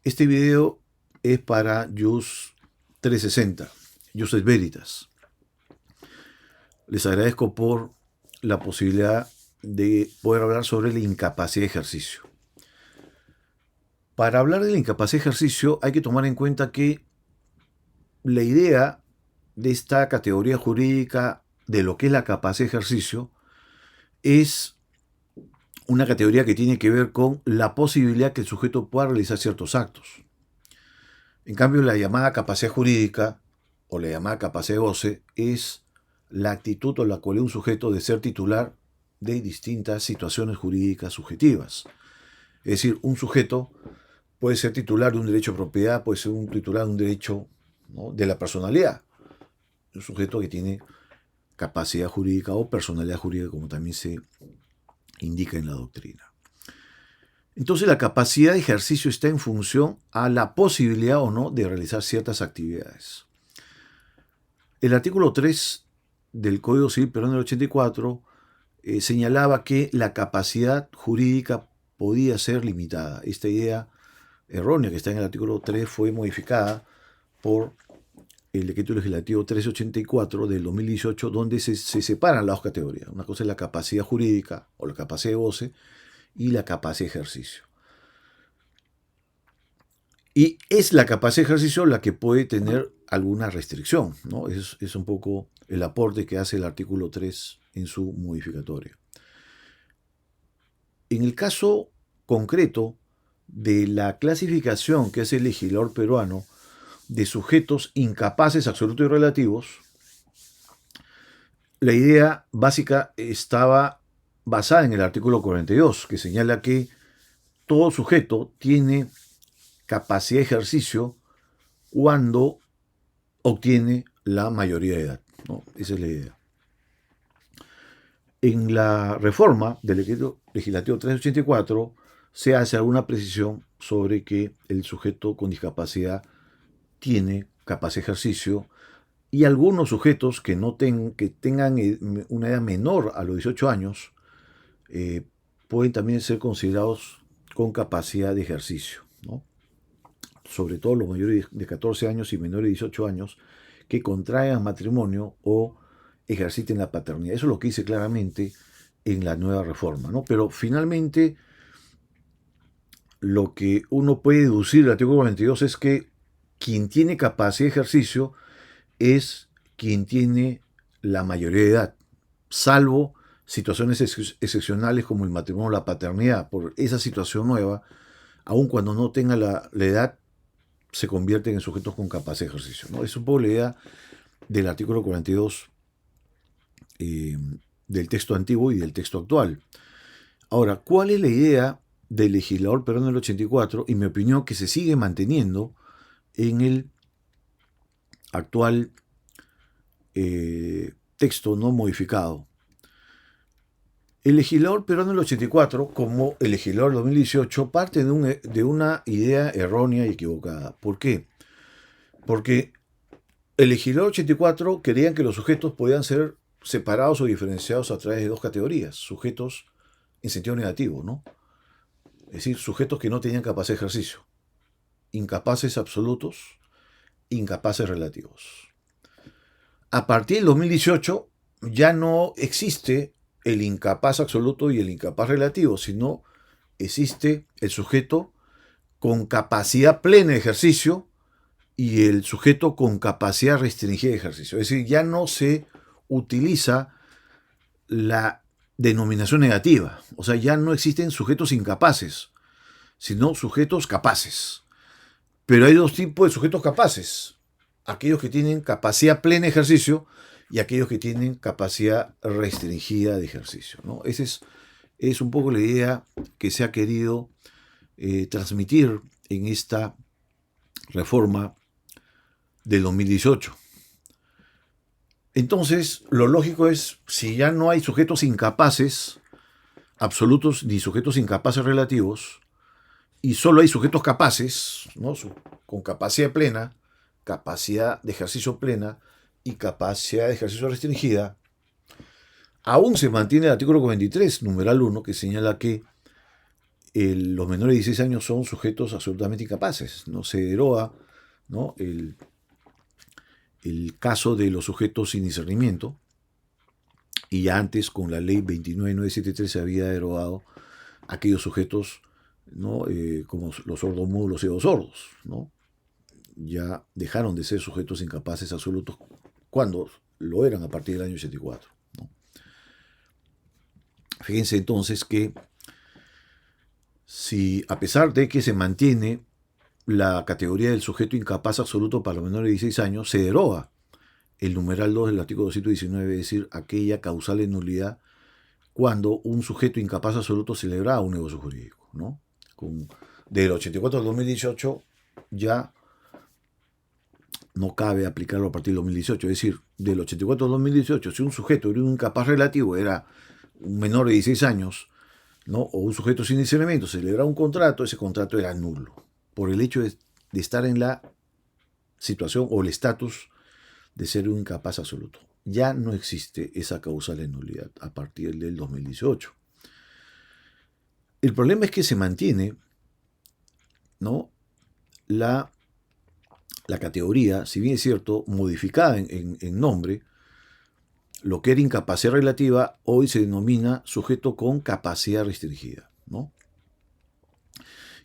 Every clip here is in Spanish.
Este video es para Jus 360, Jus et Veritas. Les agradezco por la posibilidad de poder hablar sobre la incapacidad de ejercicio. Para hablar de la incapacidad de ejercicio hay que tomar en cuenta que la idea de esta categoría jurídica de lo que es la capacidad de ejercicio es una categoría que tiene que ver con la posibilidad que el sujeto pueda realizar ciertos actos. En cambio, la llamada capacidad jurídica o la llamada capacidad de goce es la actitud o la cualidad de un sujeto de ser titular de distintas situaciones jurídicas subjetivas. Es decir, un sujeto puede ser titular de un derecho de propiedad, puede ser un titular de un derecho, ¿no?, de la personalidad. Un sujeto que tiene capacidad jurídica o personalidad jurídica, como también se indica en la doctrina. Entonces, la capacidad de ejercicio está en función a la posibilidad o no de realizar ciertas actividades. El artículo 3 del Código Civil Peruano del 84 señalaba que la capacidad jurídica podía ser limitada. Esta idea errónea que está en el artículo 3 fue modificada por el Decreto Legislativo 1384 del 2018, donde se separan las dos categorías. Una cosa es la capacidad jurídica o la capacidad de goce y la capacidad de ejercicio. Y es la capacidad de ejercicio la que puede tener alguna restricción, ¿no? Es un poco el aporte que hace el artículo 3 en su modificatoria. En el caso concreto de la clasificación que hace el legislador peruano de sujetos incapaces absolutos y relativos, la idea básica estaba basada en el artículo 42, que señala que todo sujeto tiene capacidad de ejercicio cuando obtiene la mayoría de edad, ¿no? Esa es la idea. En la reforma del Decreto Legislativo 384 se hace alguna precisión sobre que el sujeto con discapacidad tiene capacidad de ejercicio y algunos sujetos que tengan una edad menor a los 18 años pueden también ser considerados con capacidad de ejercicio, ¿no? Sobre todo los mayores de 14 años y menores de 18 años que contraigan matrimonio o ejerciten la paternidad. Eso es lo que dice claramente en la nueva reforma, ¿no? Pero finalmente lo que uno puede deducir del artículo 42 es que quien tiene capacidad de ejercicio es quien tiene la mayoría de edad, salvo situaciones excepcionales como el matrimonio o la paternidad. Por esa situación nueva, aun cuando no tenga la edad, se convierten en sujetos con capacidad de ejercicio, ¿no? Es un poco la idea del artículo 42 del texto antiguo y del texto actual. Ahora, ¿cuál es la idea del legislador peruano del 84? Y mi opinión, que se sigue manteniendo en el actual texto no modificado. El legislador peruano del 84, como el legislador del 2018, parte de una idea errónea y equivocada. ¿Por qué? Porque el legislador 84 querían que los sujetos podían ser separados o diferenciados a través de dos categorías, sujetos en sentido negativo, ¿no? Es decir, sujetos que no tenían capacidad de ejercicio, incapaces absolutos, incapaces relativos. A partir del 2018 ya no existe el incapaz absoluto y el incapaz relativo, sino existe el sujeto con capacidad plena de ejercicio y el sujeto con capacidad restringida de ejercicio. Es decir, ya no se utiliza la denominación negativa. O sea, ya no existen sujetos incapaces, sino sujetos capaces. Pero hay dos tipos de sujetos capaces. Aquellos que tienen capacidad plena de ejercicio y aquellos que tienen capacidad restringida de ejercicio, ¿no? Esa es un poco la idea que se ha querido transmitir en esta reforma del 2018. Entonces, lo lógico es, si ya no hay sujetos incapaces absolutos ni sujetos incapaces relativos, y solo hay sujetos capaces, ¿no?, con capacidad plena, capacidad de ejercicio plena y capacidad de ejercicio restringida, aún se mantiene el artículo 43, numeral 1, que señala que los menores de 16 años son sujetos absolutamente incapaces. No se deroga, ¿no?, el caso de los sujetos sin discernimiento, y ya antes con la ley 29973 se había derogado aquellos sujetos, ¿no?, como los sordomudos, los ciegos sordos, ¿no? Ya dejaron de ser sujetos incapaces absolutos cuando lo eran a partir del año 84, ¿no? Fíjense entonces que si, a pesar de que se mantiene la categoría del sujeto incapaz absoluto para los menores de 16 años, se deroga el numeral 2 del artículo 219, es decir, aquella causal de nulidad cuando un sujeto incapaz absoluto celebraba un negocio jurídico, ¿no? Del 84 al 2018 ya no cabe aplicarlo a partir del 2018, es decir, del 84 al 2018, si un sujeto era un incapaz relativo, era un menor de 16 años, ¿no?, o un sujeto sin discernimiento, celebraba un contrato, ese contrato era nulo, por el hecho de estar en la situación o el estatus de ser un incapaz absoluto. Ya no existe esa causal de nulidad a partir del 2018. El problema es que se mantiene, ¿no?, la categoría, si bien es cierto, modificada en nombre. Lo que era incapacidad relativa hoy se denomina sujeto con capacidad restringida, ¿no?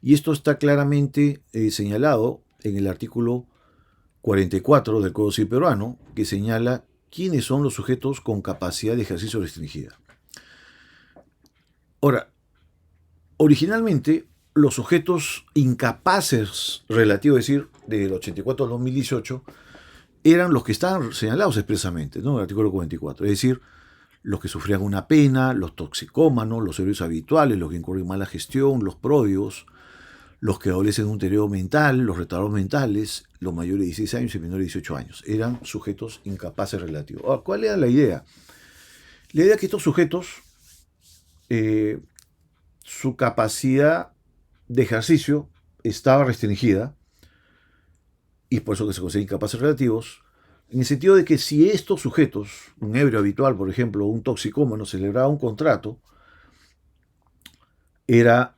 Y esto está claramente señalado en el artículo 44 del Código Civil peruano, que señala quiénes son los sujetos con capacidad de ejercicio restringida. Ahora, originalmente, los sujetos incapaces relativos, es decir, del 84 al 2018, eran los que estaban señalados expresamente, ¿no?, en el artículo 44, es decir, los que sufrían una pena, los toxicómanos, los servicios habituales, los que incurren en mala gestión, los pródigos, los que adolecen de un deterioro mental, los retardados mentales, los mayores de 16 años y menores de 18 años. Eran sujetos incapaces relativos. Ahora, ¿cuál era la idea? La idea es que estos sujetos, su capacidad de ejercicio estaba restringida, y por eso que se consideran incapaces relativos, en el sentido de que si estos sujetos, un ebrio habitual, por ejemplo, un toxicómano, celebraba un contrato, era,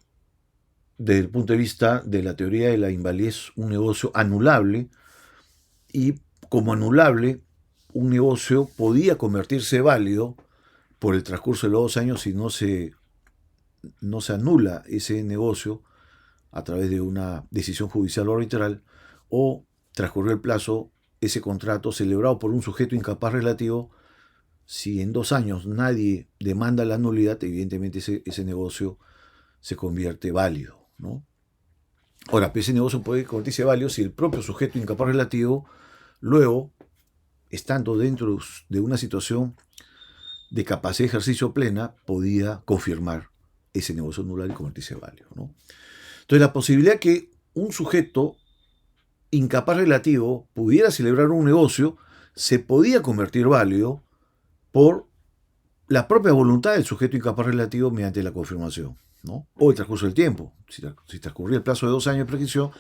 desde el punto de vista de la teoría de la invalidez, un negocio anulable, y como anulable, un negocio podía convertirse válido por el transcurso de los 2 años si no se anula ese negocio a través de una decisión judicial o arbitral, o transcurrió el plazo, ese contrato celebrado por un sujeto incapaz relativo. Si en 2 años nadie demanda la nulidad, evidentemente ese negocio se convierte válido, ¿no? Ahora, ese negocio puede convertirse válido si el propio sujeto incapaz relativo, luego, estando dentro de una situación de capacidad de ejercicio plena, podía confirmar ese negocio nular y convertirse válido, ¿no? Entonces, la posibilidad que un sujeto incapaz relativo pudiera celebrar un negocio se podía convertir válido por la propia voluntad del sujeto incapaz relativo mediante la confirmación, ¿no? O el transcurso del tiempo. Si transcurría el plazo de 2 años de prescripción,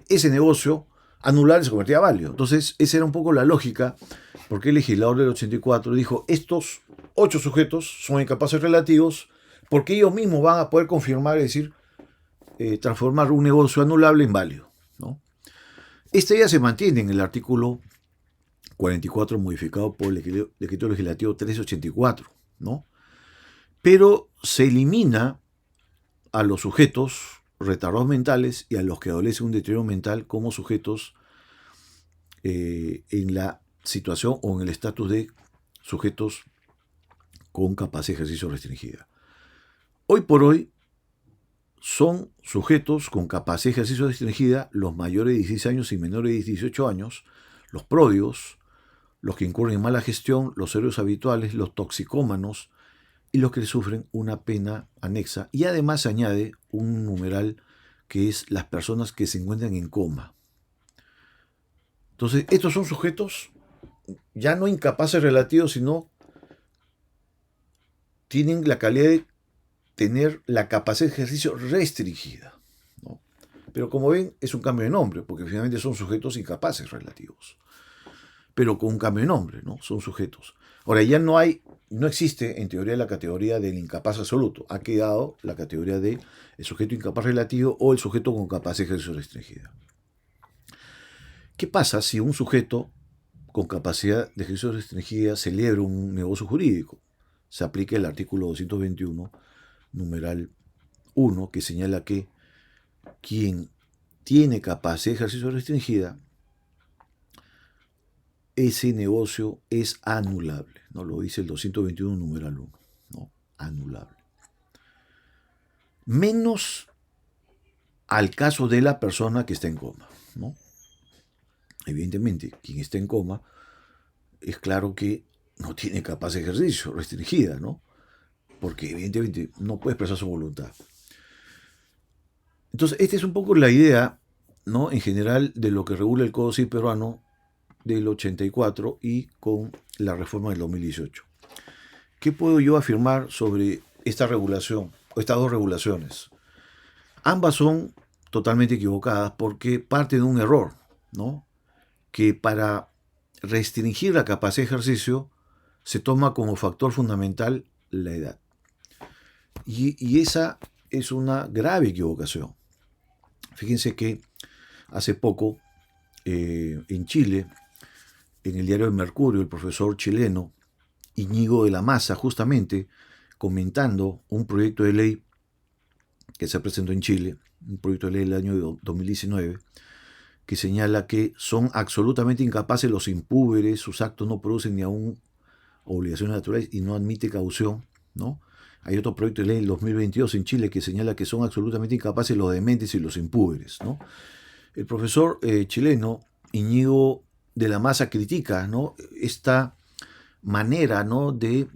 ese negocio anular se convertía válido. Entonces, esa era un poco la lógica, porque el legislador del 84 dijo, estos 8 sujetos son incapaces relativos, porque ellos mismos van a poder confirmar, es decir, transformar un negocio anulable en válido, ¿no? Esta idea se mantiene en el artículo 44 modificado por el Decreto Legislativo 1384, ¿no? Pero se elimina a los sujetos retardados mentales y a los que adolecen un deterioro mental como sujetos en la situación o en el estatus de sujetos con capacidad de ejercicio restringida. Hoy por hoy son sujetos con capacidad de ejercicio restringida los mayores de 16 años y menores de 18 años, los pródigos, los que incurren en mala gestión, los servicios habituales, los toxicómanos y los que sufren una pena anexa. Y además se añade un numeral que es las personas que se encuentran en coma. Entonces, estos son sujetos ya no incapaces relativos, sino tienen la calidad de tener la capacidad de ejercicio restringida, ¿no? Pero como ven, es un cambio de nombre, porque finalmente son sujetos incapaces relativos. pero con un cambio de nombre, ¿no? Son sujetos. Ahora, ya no existe en teoría la categoría del incapaz absoluto. Ha quedado la categoría de el sujeto incapaz relativo o el sujeto con capacidad de ejercicio restringida. ¿Qué pasa si un sujeto con capacidad de ejercicio restringida celebra un negocio jurídico? Se aplica el artículo 221, numeral 1, que señala que quien tiene capacidad de ejercicio restringida, ese negocio es anulable, ¿no? Lo dice el 221, numeral 1, ¿no? Anulable. Menos al caso de la persona que está en coma, ¿no? Evidentemente, quien está en coma es claro que no tiene capacidad de ejercicio restringida, ¿no? Porque evidentemente no puede expresar su voluntad. Entonces, esta es un poco la idea, ¿no? En general, de lo que regula el Código Civil peruano del 84 y con la reforma del 2018. ¿Qué puedo yo afirmar sobre esta regulación, o estas dos regulaciones? Ambas son totalmente equivocadas porque parten de un error, ¿no? Que para restringir la capacidad de ejercicio se toma como factor fundamental la edad. Y esa es una grave equivocación. Fíjense que hace poco en Chile, en el diario El Mercurio, el profesor chileno Íñigo de la Maza, justamente comentando un proyecto de ley que se presentó en Chile, un proyecto de ley del año 2019, que señala que son absolutamente incapaces los impúberes, sus actos no producen ni aún obligaciones naturales y no admite caución, ¿no? Hay otro proyecto de ley del 2022 en Chile que señala que son absolutamente incapaces los dementes y los impúberes, ¿no? El profesor chileno Íñigo de la Maza critica, ¿no?, esta manera, ¿no?, de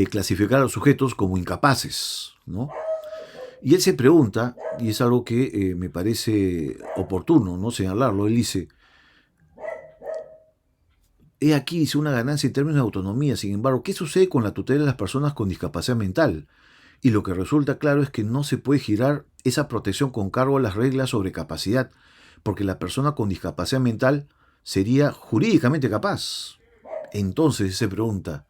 clasificar a los sujetos como incapaces, ¿no? Y él se pregunta, y es algo que me parece oportuno, ¿no?, señalarlo. Él dice: he aquí, dice, una ganancia en términos de autonomía. Sin embargo, ¿qué sucede con la tutela de las personas con discapacidad mental? Y lo que resulta claro es que no se puede girar esa protección con cargo a las reglas sobre capacidad, porque la persona con discapacidad mental sería jurídicamente capaz. Entonces se pregunta,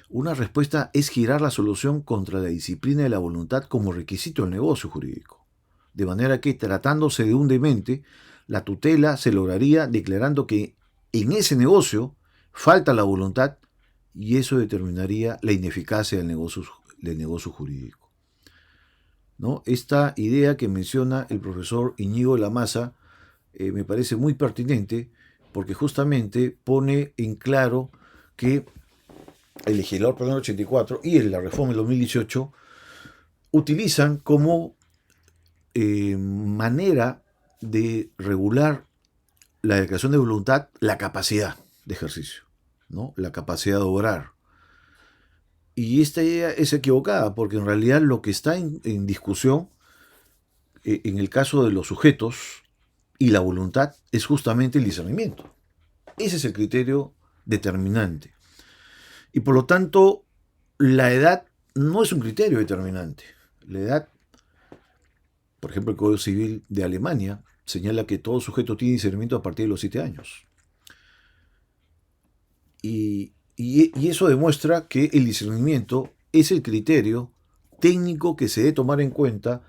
una respuesta es girar la solución contra la disciplina de la voluntad como requisito del negocio jurídico. De manera que, tratándose de un demente, la tutela se lograría declarando que en ese negocio falta la voluntad y eso determinaría la ineficacia del negocio jurídico, ¿no? Esta idea que menciona el profesor Íñigo de la Maza me parece muy pertinente porque justamente pone en claro que el legislador del 84 y la reforma del 2018 utilizan como manera de regular la declaración de voluntad la capacidad de ejercicio, ¿no?, la capacidad de obrar. Y esta idea es equivocada porque en realidad lo que está en discusión en el caso de los sujetos y la voluntad es justamente el discernimiento. Ese es el criterio determinante. Y por lo tanto, la edad no es un criterio determinante. La edad, por ejemplo, el Código Civil de Alemania señala que todo sujeto tiene discernimiento a partir de los 7 años. Y eso demuestra que el discernimiento es el criterio técnico que se debe tomar en cuenta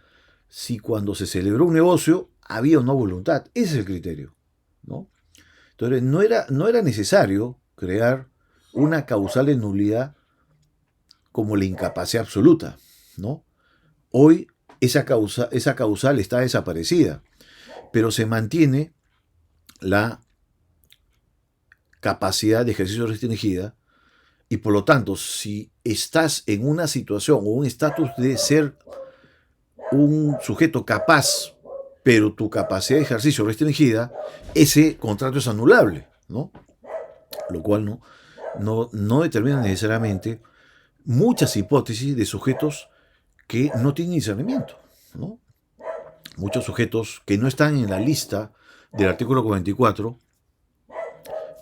si cuando se celebró un negocio había o no voluntad. Ese es el criterio, ¿no? Entonces, no era necesario crear una causal de nulidad como la incapacidad absoluta, ¿no? Hoy esa causal está desaparecida, pero se mantiene la capacidad de ejercicio restringida y por lo tanto, si estás en una situación o un estatus de ser un sujeto capaz, pero tu capacidad de ejercicio restringida, ese contrato es anulable, ¿no? Lo cual no determina necesariamente muchas hipótesis de sujetos que no tienen discernimiento, ¿no? Muchos sujetos que no están en la lista del artículo 44,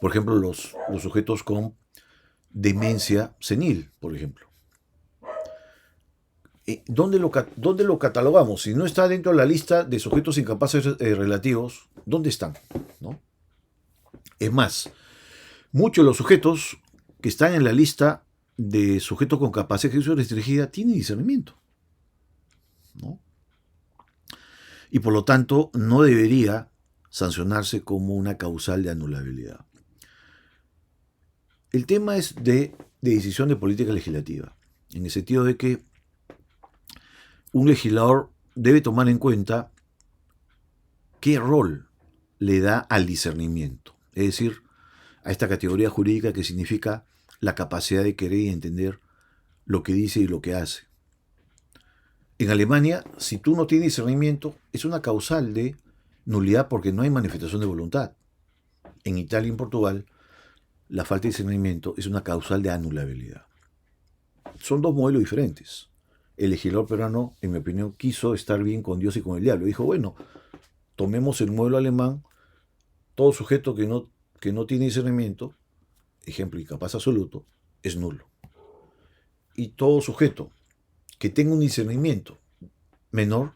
por ejemplo, los sujetos con demencia senil, por ejemplo. ¿Dónde lo catalogamos? Si no está dentro de la lista de sujetos incapaces relativos, ¿dónde están?, ¿no? Es más, Muchos de los sujetos que están en la lista de sujetos con capacidad de ejecución restringida tienen discernimiento, ¿no? Y por lo tanto no debería sancionarse como una causal de anulabilidad. El tema es de decisión de política legislativa, en el sentido de que un legislador debe tomar en cuenta qué rol le da al discernimiento, es decir, a esta categoría jurídica que significa la capacidad de querer y entender lo que dice y lo que hace. En Alemania, si tú no tienes discernimiento, es una causal de nulidad porque no hay manifestación de voluntad. En Italia y en Portugal, la falta de discernimiento es una causal de anulabilidad. Son dos modelos diferentes. El legislador peruano, en mi opinión, quiso estar bien con Dios y con el diablo. Dijo, bueno, tomemos el modelo alemán, todo sujeto que no tiene discernimiento, ejemplo, incapaz absoluto, es nulo. Y todo sujeto que tenga un discernimiento menor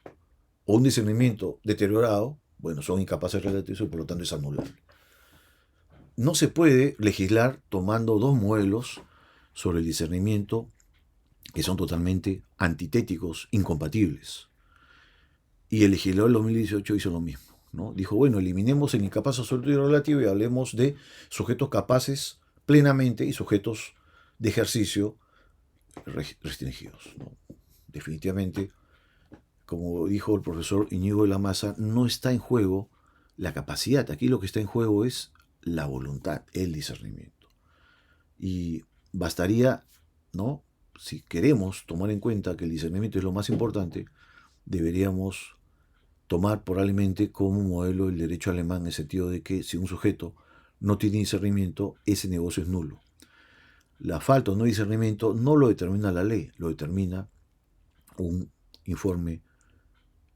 o un discernimiento deteriorado, bueno, son incapaces relativos y por lo tanto es anulable. No se puede legislar tomando dos modelos sobre el discernimiento que son totalmente antitéticos, incompatibles. Y el legislador en 2018 hizo lo mismo, ¿no? Dijo, bueno, eliminemos el incapaz absoluto y relativo y hablemos de sujetos capaces plenamente y sujetos de ejercicio restringidos, ¿no? Definitivamente, como dijo el profesor Íñigo de la Maza, no está en juego la capacidad. Aquí lo que está en juego es la voluntad, el discernimiento. Y bastaría, ¿no? Si queremos tomar en cuenta que el discernimiento es lo más importante, deberíamos tomar probablemente como modelo el derecho alemán en el sentido de que si un sujeto no tiene discernimiento, ese negocio es nulo. La falta o no discernimiento no lo determina la ley, lo determina un informe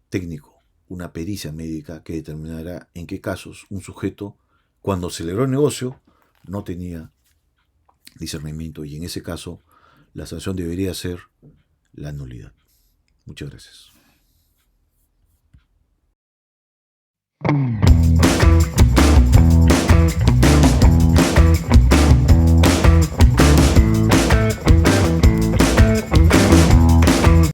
técnico, una pericia médica que determinará en qué casos un sujeto, cuando celebró el negocio, no tenía discernimiento y en ese caso la sanción debería ser la nulidad. Muchas gracias.